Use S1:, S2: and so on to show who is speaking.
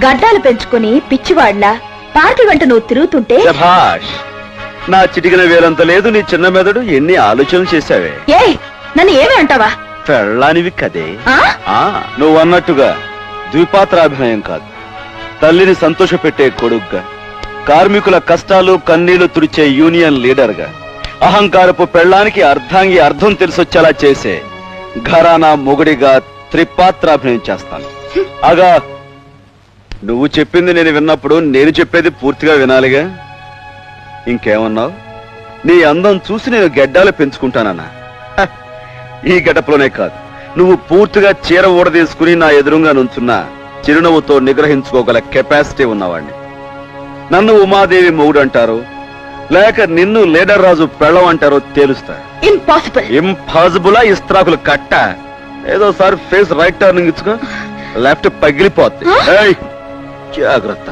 S1: గడ్డాలు పెంచుకుని పిచ్చివాడ్లా పార్టీ వెంట నువ్వు తిరుగుతుంటే
S2: శభాష్. నా చిటికిన వేలంత లేదు నీ చిన్న మెదడు. ఎన్ని ఆలోచనలు చేశావే.
S1: ఏ నన్ను ఏమి అంటావా?
S2: పెళ్ళానివి కదే.
S1: ఆ?
S2: నువ్వు అన్నట్టుగా ద్విపాత్రాభినయం కాదు, తల్లిని సంతోషపెట్టే కొడుగ్గా, కార్మికుల కష్టాలు కన్నీళ్లు తుడిచే యూనియన్ లీడర్గా, అహంకారపు పెళ్ళానికి అర్ధాంగి అర్థం తెలిసొచ్చేలా చేసే ఘరానా మొగుడిగా త్రిపాత్రాభినయం చేస్తాను. అగా నువ్వు చెప్పింది నేను విన్నప్పుడు నేను చెప్పేది పూర్తిగా వినాలిగా. ఇంకేమన్నావు? నీ అందం చూసి నేను గెడ్డాలు పెంచుకుంటానన్నా. హ, ఈ గెటప్లోనే కాదు, నువ్వు పూర్తిగా చీర ఊడదీసుకుని నా ఎదురుగా నుంచున్నా చిరునవ్వుతో నిగ్రహించుకోగల కెపాసిటీ ఉన్నవాడిని. నన్ను ఉమాదేవి మొగుడు అంటారు, లేక నిన్ను లీడర్ రాజు పెళ్ళం అంటారో తేలుస్తా.
S1: ఇంపాసిబుల్.
S2: ఇంపాసిబులా? ఇస్త్రాకులు కట్ట. ఏదోసారి ఫేస్ రైట్ టర్నింగ్ ఇచ్చుకో, లెఫ్ట్ పగిలిపోద్ది. ఏయ్, జాగ్రత్త.